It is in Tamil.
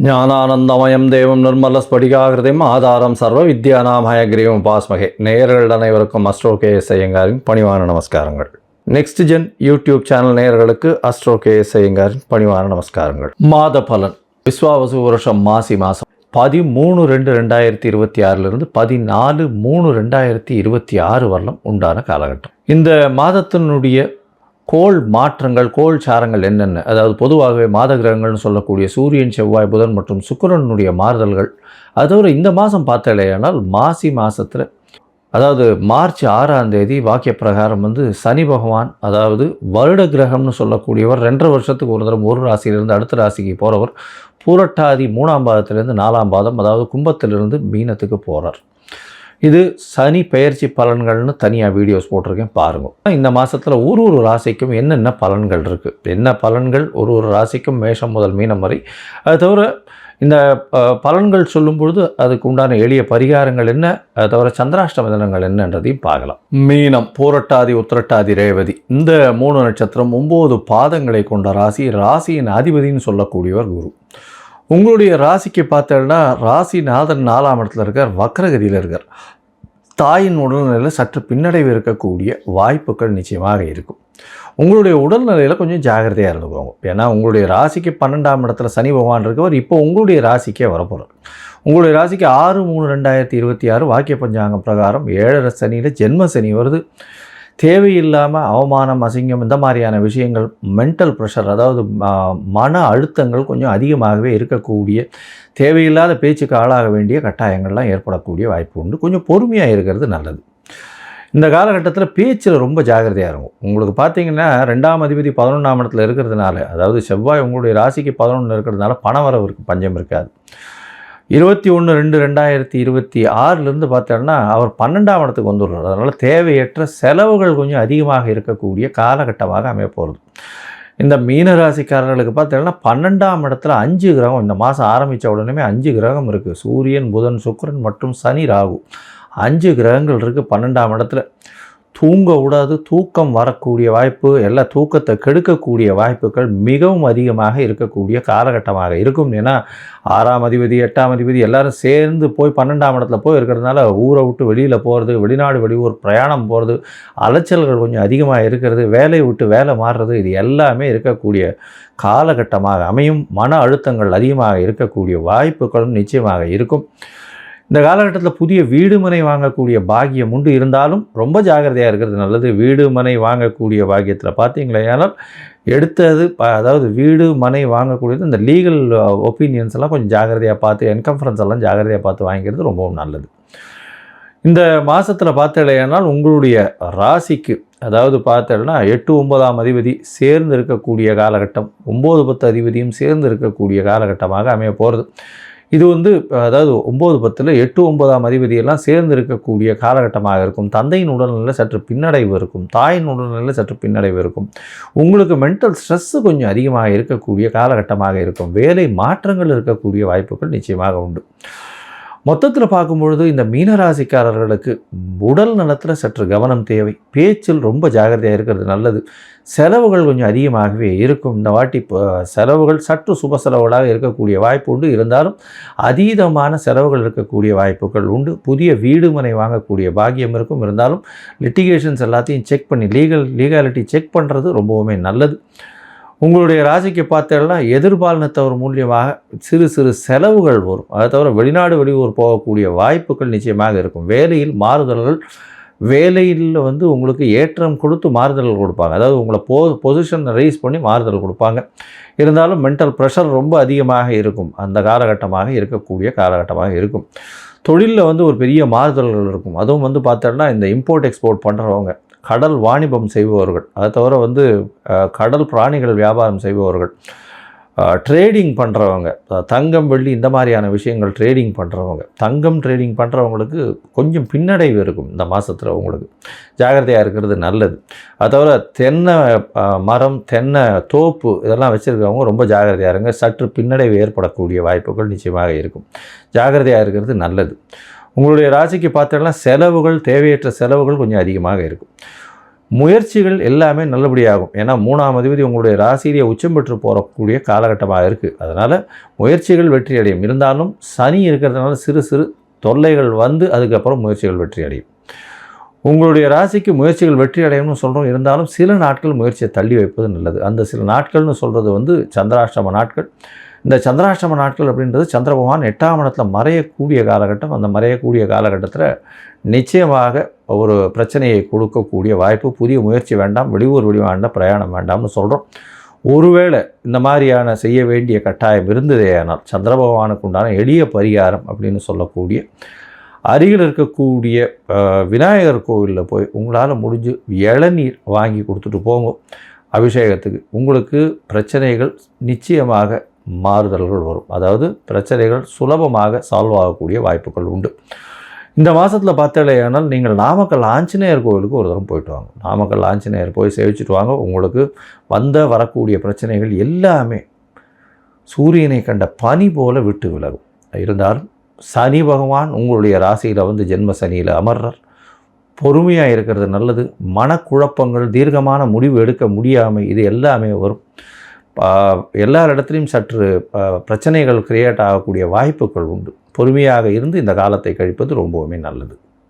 ஞானானந்தமயம் தேவம் நிர்மலஸ்படிகாகிருதிம் ஆதாரம் சர்வ வித்யானாம் ஹயக்ரீவம் உபாஸ்மகே. நேயர்கள் அனைவருக்கும் அஸ்ட்ரோ கேஎஸ் ஐயங்காரின் பணிவான நமஸ்காரங்கள். நெக்ஸ்ட் ஜென் யூடியூப் சேனல் நேயர்களுக்கு அஸ்ட்ரோ கேஎஸ் ஐயங்காரின் பணிவான நமஸ்காரங்கள். மாத பலன் விஸ்வாவசு வருஷம் மாசி மாதம் 13/2/2026 14/3/2026 வரலும் உண்டான காலகட்டம். இந்த மாதத்தினுடைய கோள் மாற்றங்கள், கோள் சாரங்கள் என்னென்ன, அதாவது பொதுவாகவே மாத கிரகங்கள்னு சொல்லக்கூடிய சூரியன், செவ்வாய், புதன் மற்றும் சுக்கிரனுடைய மாறுதல்கள். அதோடு இந்த மாதம் பார்த்தாலேயானால் மாசி மாதத்தில், அதாவது மார்ச் 6ஆம் தேதி வாக்கிய பிரகாரம் சனி பகவான், அதாவது வருட கிரகம்னு சொல்லக்கூடியவர் 2.5 வருஷத்துக்கு ஒரு தரம் ஒரு ராசியிலிருந்து அடுத்த ராசிக்கு போகிறவர் பூரட்டாதி 3ஆம் பாதத்திலிருந்து 4ஆம் பாதம், அதாவது கும்பத்திலிருந்து மீனத்துக்கு போகிறார். இது சனி பெயர்ச்சி பலன்கள்னு தனியாக வீடியோஸ் போட்டிருக்கேன், பாருங்கள். இந்த மாதத்தில் ஒரு ராசிக்கும் என்னென்ன பலன்கள் இருக்குது, என்ன பலன்கள் ஒரு ராசிக்கும் மேஷம் முதல் மீனம் வரை. அது தவிர இந்த பலன்கள் சொல்லும் பொழுது அதுக்கு உண்டான எளிய பரிகாரங்கள் என்ன, அது தவிர சந்திராஷ்டம தினங்கள் என்னன்றதையும் பார்க்கலாம். மீனம், பூரட்டாதி, உத்திரட்டாதி, ரேவதி இந்த 3 நட்சத்திரம் 9 பாதங்களை கொண்ட ராசி. ராசியின் அதிபதினு சொல்லக்கூடியவர் குரு. உங்களுடைய ராசிக்கு பார்த்தோன்னா ராசிநாதன் 4ஆம் இடத்துல இருக்கார், வக்ரகதியில் இருக்கார். தாயின் உடல்நிலையில் சற்று பின்னடைவு இருக்கக்கூடிய வாய்ப்புகள் நிச்சயமாக இருக்கும். உங்களுடைய உடல்நிலையில் கொஞ்சம் ஜாகிரதையாக இருந்துக்கோங்க. ஏன்னா உங்களுடைய ராசிக்கு 12ஆம் இடத்துல சனி பகவான் இருக்கவர் இப்போ உங்களுடைய ராசிக்கே வரப்போகிறார். உங்களுடைய ராசிக்கு 6/3/2026 வாக்கிய பஞ்சாங்கம் பிரகாரம் 7.5 சனியில் ஜென்ம சனி வருது. தேவையில்லாமல் அவமானம், அசிங்கம் இந்த மாதிரியான விஷயங்கள், மென்டல் ப்ரெஷர், அதாவது மன அழுத்தங்கள் கொஞ்சம் அதிகமாகவே இருக்கக்கூடிய, தேவையில்லாத பேச்சுக்கு ஆளாக வேண்டிய கட்டாயங்கள்லாம் ஏற்படக்கூடிய வாய்ப்பு உண்டு. கொஞ்சம் பொறுமையாக இருக்கிறது நல்லது. இந்த காலகட்டத்தில் பேச்சில் ரொம்ப ஜாகிரதையாக இருக்கும். உங்களுக்கு பார்த்தீங்கன்னா 2ஆம் அதிபதி 11ஆம் இடத்துல இருக்கிறதுனால, அதாவது செவ்வாய் உங்களுடைய ராசிக்கு 11 இருக்கிறதுனால பணவரவுக்கு பஞ்சம் இருக்காது. 21/2/2026 பார்த்தோன்னா அவர் 12ஆம் இடத்துக்கு வந்துடுறார். அதனால் தேவையற்ற செலவுகள் கொஞ்சம் அதிகமாக இருக்கக்கூடிய காலகட்டமாக அமைய போகிறது. இந்த மீனராசிக்காரர்களுக்கு பார்த்தோன்னா 12ஆம் இடத்துல 5 கிரகம் இந்த மாதம் ஆரம்பித்த உடனே 5 கிரகம் இருக்குது. சூரியன், புதன், சுக்கிரன் மற்றும் சனி, ராகு 5 கிரகங்கள் இருக்குது 12ஆம் இடத்துல. தூங்க விடாது, தூக்கம் வரக்கூடிய வாய்ப்பு, எல்லா தூக்கத்தை கெடுக்கக்கூடிய வாய்ப்புகள் மிகவும் அதிகமாக இருக்கக்கூடிய காலகட்டமாக இருக்கும். ஏன்னா 6ஆம் அதிபதி, 8ஆம் அதிபதி எல்லாரும் சேர்ந்து போய் 12ஆம் இடத்துல போய் இருக்கிறதுனால ஊரை விட்டு வெளியில் போகிறது, வெளிநாடு வெளியூர் பிரயாணம் போகிறது, அலைச்சல்கள் கொஞ்சம் அதிகமாக இருக்கிறது, வேலையை விட்டு வேலை மாறுறது, இது எல்லாமே இருக்கக்கூடிய காலகட்டமாக அமையும். மன அழுத்தங்கள் அதிகமாக இருக்கக்கூடிய வாய்ப்புகளும் நிச்சயமாக இருக்கும். இந்த காலகட்டத்தில் புதிய வீடு மனை வாங்கக்கூடிய பாக்கியம் உண்டு. இருந்தாலும் ரொம்ப ஜாகிரதையாக இருக்கிறது நல்லது. வீடு மனை வாங்கக்கூடிய பாக்கியத்தில் பார்த்தீங்களேனால் எடுத்தது, அதாவது வீடு மனை வாங்கக்கூடியது இந்த லீகல் ஒப்பீனியன்ஸ் எல்லாம் கொஞ்சம் ஜாகிரதையாக பார்த்து, என்கம்ஃபரன்ஸ் எல்லாம் ஜாகிரதையாக பார்த்து வாங்கிக்கிறது ரொம்பவும் நல்லது. இந்த மாதத்தில் பார்த்தீங்களேனால் உங்களுடைய ராசிக்கு, அதாவது பார்த்தோன்னா 8-9ஆம் அதிபதி சேர்ந்து இருக்கக்கூடிய காலகட்டம், 9-10 அதிபதியும் சேர்ந்து இருக்கக்கூடிய காலகட்டமாக அமைய போகிறது. இது அதாவது 9-10 8-9ஆம் அதிபதியெல்லாம் சேர்ந்து இருக்கக்கூடிய காலகட்டமாக இருக்கும். தந்தையின் உடல்நிலையில் சற்று பின்னடைவு இருக்கும், தாயின் உடல்நிலையில் சற்று பின்னடைவு இருக்கும். உங்களுக்கு மென்டல் ஸ்ட்ரெஸ்ஸு கொஞ்சம் அதிகமாக இருக்கக்கூடிய காலகட்டமாக இருக்கும். வேலை மாற்றங்கள் இருக்கக்கூடிய வாய்ப்புகள் நிச்சயமாக உண்டு. மொத்தத்தில் பார்க்கும்பொழுது இந்த மீனராசிக்காரர்களுக்கு உடல் நலத்தில் சற்று கவனம் தேவை. பேச்சில் ரொம்ப ஜாகிரதையாக இருக்கிறது நல்லது. செலவுகள் கொஞ்சம் அதிகமாகவே இருக்கும். இந்த வாட்டி செலவுகள் சற்று சுப செலவுகளாக இருக்கக்கூடிய வாய்ப்பு உண்டு. இருந்தாலும் அதீதமான செலவுகள் இருக்கக்கூடிய வாய்ப்புகள் உண்டு. புதிய வீடு மனை வாங்கக்கூடிய பாக்கியம் இருக்கும். இருந்தாலும் லிட்டிகேஷன்ஸ் எல்லாத்தையும் செக் பண்ணி, லீகாலிட்டி செக் பண்ணுறது ரொம்பவுமே நல்லது. உங்களுடைய ராசிக்கு பார்த்தீங்கன்னா எதிர்பாலினத்தவர் மூலியமாக சிறு சிறு செலவுகள் வரும். அதை தவிர வெளிநாடு வெளியூர் போகக்கூடிய வாய்ப்புகள் நிச்சயமாக இருக்கும். வேலையில் மாறுதல்கள், வேலையில் உங்களுக்கு ஏற்றம் கொடுத்து மாறுதல்கள் கொடுப்பாங்க. அதாவது உங்களை பொசிஷன் ரைஸ் பண்ணி மாறுதல் கொடுப்பாங்க. இருந்தாலும் மென்டல் ப்ரெஷர் ரொம்ப அதிகமாக இருக்கும். அந்த காலகட்டமாக இருக்கக்கூடிய காலகட்டமாக இருக்கும். தொழிலில் ஒரு பெரிய மாறுதல்கள் இருக்கும். அதுவும் பார்த்தோன்னா இந்த இம்போர்ட் எக்ஸ்போர்ட் பண்ணுறவங்க, கடல் வாணிபம் செய்பவர்கள், அதை தவிர கடல் பிராணிகள் வியாபாரம் செய்பவர்கள், ட்ரேடிங் பண்ணுறவங்க, தங்கம் வெள்ளி இந்த மாதிரியான விஷயங்கள் ட்ரேடிங் பண்ணுறவங்க, தங்கம் ட்ரேடிங் பண்ணுறவங்களுக்கு கொஞ்சம் பின்னடைவு இருக்கும். இந்த மாதத்தில் உங்களுக்கு ஜாகிரதையாக இருக்கிறது நல்லது. அதை தவிர தென்னை மரம், தென்னை தோப்பு இதெல்லாம் வச்சுருக்கவங்க ரொம்ப ஜாகிரதையாக இருங்க. சற்று பின்னடைவு ஏற்படக்கூடிய வாய்ப்புகள் நிச்சயமாக இருக்கும். ஜாகிரதையாக இருக்கிறது நல்லது. உங்களுடைய ராசிக்கு பார்த்தோன்னா செலவுகள், தேவையற்ற செலவுகள் கொஞ்சம் அதிகமாக இருக்கும். முயற்சிகள் எல்லாமே நல்லபடியாகும். ஏன்னா 3ஆம் அதிபதி உங்களுடைய ராசியிலே உச்சம் பெற்று போகக்கூடிய காலகட்டமாக இருக்குது. அதனால் முயற்சிகள் வெற்றி அடையும். இருந்தாலும் சனி இருக்கிறதுனால சிறு சிறு தொல்லைகள் வந்து அதுக்கப்புறம் முயற்சிகள் வெற்றி அடையும். உங்களுடைய ராசிக்கு முயற்சிகள் வெற்றி அடையும்னு சொல்கிறோம். இருந்தாலும் சில நாட்கள் முயற்சியை தள்ளி வைப்பது நல்லது. அந்த சில நாட்கள்னு சொல்கிறது வந்து சந்திராஷ்டம நாட்கள். இந்த சந்திராஷ்டம நாட்கள் அப்படின்றது சந்திர பகவான் 8ஆம் இடத்துல மறையக்கூடிய காலகட்டம். அந்த மறையக்கூடிய காலகட்டத்தில் நிச்சயமாக ஒரு பிரச்சனையை கொடுக்கக்கூடிய வாய்ப்பு. புதிய முயற்சி வேண்டாம், வெளியூர் வேண்டாம், பிரயாணம் வேண்டாம்னு சொல்கிறோம். ஒருவேளை இந்த மாதிரியான செய்ய வேண்டிய கட்டாயம் இருந்ததேயானால் சந்திர பகவானுக்கு உண்டான எளிய பரிகாரம் அப்படின்னு சொல்லக்கூடிய அருகில் இருக்கக்கூடிய விநாயகர் கோவிலில் போய் உங்களால் முடிஞ்சு இளநீர் வாங்கி கொடுத்துட்டு போங்க அபிஷேகத்துக்கு. உங்களுக்கு பிரச்சனைகள் நிச்சயமாக மாறுதல்கள் வரும். அதாவது பிரச்சனைகள் சுலபமாக சால்வ் ஆகக்கூடிய வாய்ப்புகள் உண்டு. இந்த மாதத்தில் பார்த்தாலேயானால் நீங்கள் நாமக்கல் ஆஞ்சநேயர் கோவிலுக்கு ஒரு தரம் போயிட்டு வாங்க. நாமக்கல் ஆஞ்சநேயர் போய் சேவிச்சுட்டு வாங்க. உங்களுக்கு வரக்கூடிய பிரச்சனைகள் எல்லாமே சூரியனை கண்ட பனி போல விட்டு விலகும். இருந்தாலும் சனி பகவான் உங்களுடைய ராசியில் வந்து ஜென்ம சனியில் அமர்றார். பொறுமையாக இருக்கிறது நல்லது. மனக்குழப்பங்கள், தீர்க்கமான முடிவு எடுக்க முடியாமல் இது எல்லாமே வரும். எல்லா இடத்துலையும் சற்று பிரச்சனைகள் கிரியேட் ஆகக்கூடிய வாய்ப்புகள் உண்டு. பொறுமையாக இருந்து இந்த காலத்தை கழிப்பது ரொம்பவுமே நல்லது.